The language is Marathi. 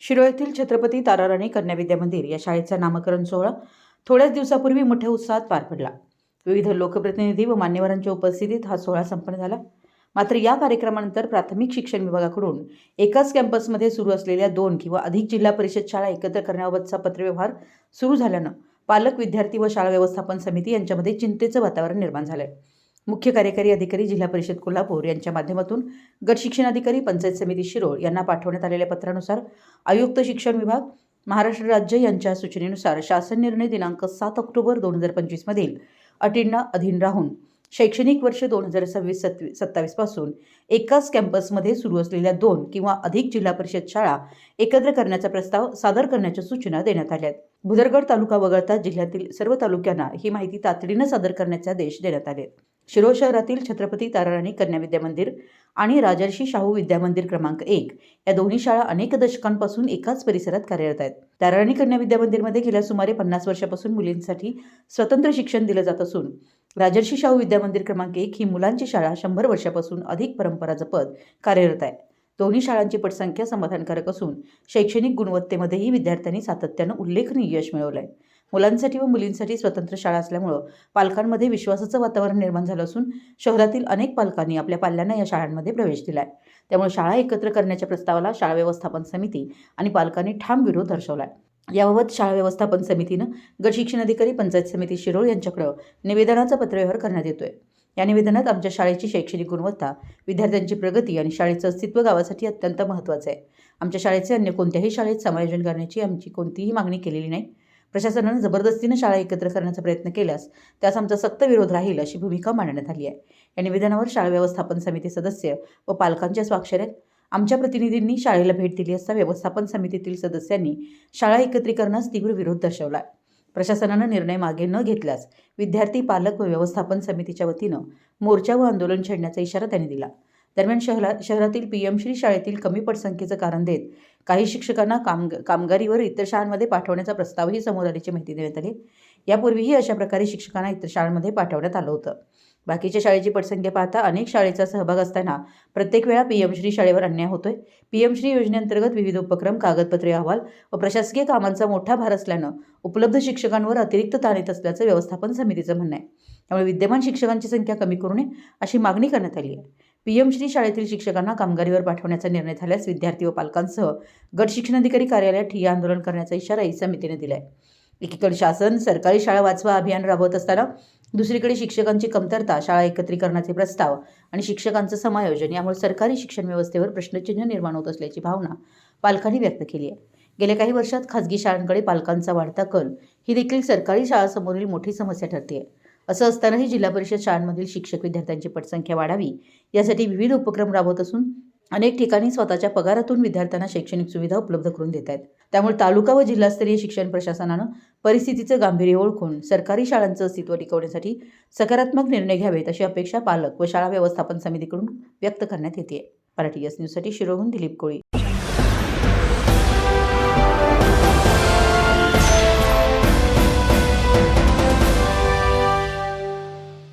शिरोळ येथील छत्रपती ताराराणी कन्या विद्या मंदिर या शाळेचा नामकरण सोहळा थोड्याच दिवसापूर्वी मोठ्या उत्साहात पार पडला। विविध लोकप्रतिनिधी व मान्यवरांच्या उपस्थितीत हा सोहळा संपन्न झाला। मात्र या कार्यक्रमानंतर प्राथमिक शिक्षण विभागाकडून एकाच कॅम्पसमध्ये सुरू असलेल्या 2 किंवा अधिक जिल्हा परिषद शाळा एकत्र करण्याबाबतचा पत्रव्यवहार सुरू झाल्यानं पालक, विद्यार्थी व शाळा व्यवस्थापन समिती यांच्यामध्ये चिंतेचं वातावरण निर्माण झालंय। मुख्य कार्यकारी अधिकारी जिल्हा परिषद कोल्हापूर यांच्या माध्यमातून गट शिक्षणाधिकारी पंचायत समिती शिरोळ यांना पाठवण्यात आलेल्या पत्रानुसार आयुक्त शिक्षण विभाग महाराष्ट्र राज्य यांच्या सूचनेनुसार शासन निर्णय दिनांक 7 ऑक्टोबर 2025 मधील अटींना अधीन राहून शैक्षणिक वर्ष 2026-27 पासून एकाच कॅम्पसमध्ये सुरू असलेल्या 2 किंवा अधिक जिल्हा परिषद शाळा एकत्र करण्याचा प्रस्ताव सादर करण्याच्या सूचना देण्यात आल्या आहेत। भुदरगड तालुका वगळता जिल्ह्यातील सर्व तालुक्यांना ही माहिती तातडीने सादर करण्याचे आदेश देण्यात आले। शिरोळ शहरातील छत्रपती ताराराणी कन्या विद्या मंदिर आणि राजर्षी शाहू विद्या मंदिर क्रमांक 1 या दोन्ही शाळा अनेक दशकांपासून एकाच परिसरात कार्यरत आहेत। ताराराणी कन्या विद्या मंदिरमध्ये गेल्या सुमारे 50 वर्षांपासून मुलींसाठी स्वतंत्र शिक्षण दिले जात असून राजर्षी शाहू विद्या मंदिर क्रमांक 1 ही मुलांची शाळा 100 वर्षांपासून अधिक परंपरा जपत कार्यरत आहे। दोन्ही शाळांची पटसंख्या समाधानकारक असून शैक्षणिक गुणवत्तेमध्येही विद्यार्थ्यांनी सातत्याने उल्लेखनीय यश मिळवले आहे। मुलांसाठी व मुलींसाठी स्वतंत्र शाळा असल्यामुळे पालकांमध्ये विश्वासाचं वातावरण निर्माण झालं असून शहरातील अनेक पालकांनी आपल्या पाल्यांना या शाळांमध्ये प्रवेश दिलाय। त्यामुळे शाळा एकत्र करण्याच्या प्रस्तावाला शाळा व्यवस्थापन समिती आणि पालकांनी ठाम विरोध दर्शवलाय। याबाबत शाळा व्यवस्थापन समितीनं गट शिक्षणाधिकारी पंचायत समिती शिरोळ यांच्याकडे निवेदनाचा पत्रव्यवहार करण्यात येतोय। या निवेदनात आमच्या शाळेची शैक्षणिक गुणवत्ता, विद्यार्थ्यांची प्रगती आणि शाळेचं अस्तित्व गावासाठी अत्यंत महत्त्वाचं आहे। आमच्या शाळेचे अन्य कोणत्याही शाळेत समायोजन करण्याची आमची कोणतीही मागणी केलेली नाही। प्रशासनाने जबरदस्तीने शाळा एकत्र करण्याचा प्रयत्न केल्यास त्यास आमचा सक्त विरोध राहील अशी भूमिका मांडण्यात आली आहे। या निवेदनावर शाळा व्यवस्थापन समिती सदस्य व पालकांच्या स्वाक्षऱ्या आहेत। आमच्या प्रतिनिधींनी शाळेला भेट दिली असता व्यवस्थापन समितीतील सदस्यांनी शाळा एकत्रीकरणास तीव्र विरोध दर्शवला। प्रशासनाने निर्णय मागे न घेतल्यास विद्यार्थी, पालक व व्यवस्थापन समितीच्या वतीनं मोर्चा व आंदोलन छेडण्याचा इशारा त्यांनी दिला। दरम्यान शहरातील पीएमश्री शाळेतील कमी पटसंख्येचं कारण देत काही शिक्षकांना कामगारीवर इतर शाळांमध्ये पाठवण्याचा प्रस्तावही समोर आल्याची माहिती देण्यात आली। यापूर्वीही अशा प्रकारे शिक्षकांना इतर शाळांमध्ये पाठवण्यात आलं होतं। बाकीच्या शाळेची पटसंख्या पाहता अनेक शाळेचा सहभाग असताना प्रत्येक वेळा पीएमश्री शाळेवर अन्याय होतोय। पीएमश्री योजनेअंतर्गत विविध उपक्रम, कागदपत्रे, अहवाल व प्रशासकीय कामांचा मोठा भार असल्यानं उपलब्ध शिक्षकांवर अतिरिक्त ताण येत असल्याचं व्यवस्थापन समितीचं म्हणणं आहे। त्यामुळे विद्यमान शिक्षकांची संख्या कमी करू नये अशी मागणी करण्यात आली आहे। पीएमश्री शाळेतील शिक्षकांना कामगारीवर पाठवण्याचा निर्णय झाल्यास विद्यार्थी व पालकांसह गट शिक्षणाधिकारी कार्यालयात ठिय्या आंदोलन करण्याचा इशाराही समितीने दिलाय। एकीकडे शासन सरकारी शाळा वाचवा अभियान राबवत असताना दुसरीकडे शिक्षकांची कमतरता, शाळा एकत्रीकरणाचे प्रस्ताव आणि शिक्षकांचं समायोजन यामुळे सरकारी शिक्षण व्यवस्थेवर प्रश्नचिन्ह निर्माण होत असल्याची भावना पालकांनी व्यक्त केली आहे। गेल्या काही वर्षात खासगी शाळांकडे पालकांचा वाढता कल ही देखील सरकारी शाळांसमोरील मोठी समस्या ठरते आहे। असं असतानाही जिल्हा परिषद शाळांमधील शिक्षक विद्यार्थ्यांची पटसंख्या वाढावी यासाठी विविध उपक्रम राबवत असून अनेक ठिकाणी स्वतःच्या पगारातून विद्यार्थ्यांना शैक्षणिक सुविधा उपलब्ध करून देत आहेत। त्यामुळे तालुका व जिल्हास्तरीय शिक्षण प्रशासनानं परिस्थितीचं गांभीर्य ओळखून सरकारी शाळांचं अस्तित्व टिकवण्यासाठी सकारात्मक निर्णय घ्यावेत अशी अपेक्षा पालक व शाळा व्यवस्थापन समितीकडून व्यक्त करण्यात येते। मराठी न्यूजसाठी शिरोळहून दिलीप कोळी।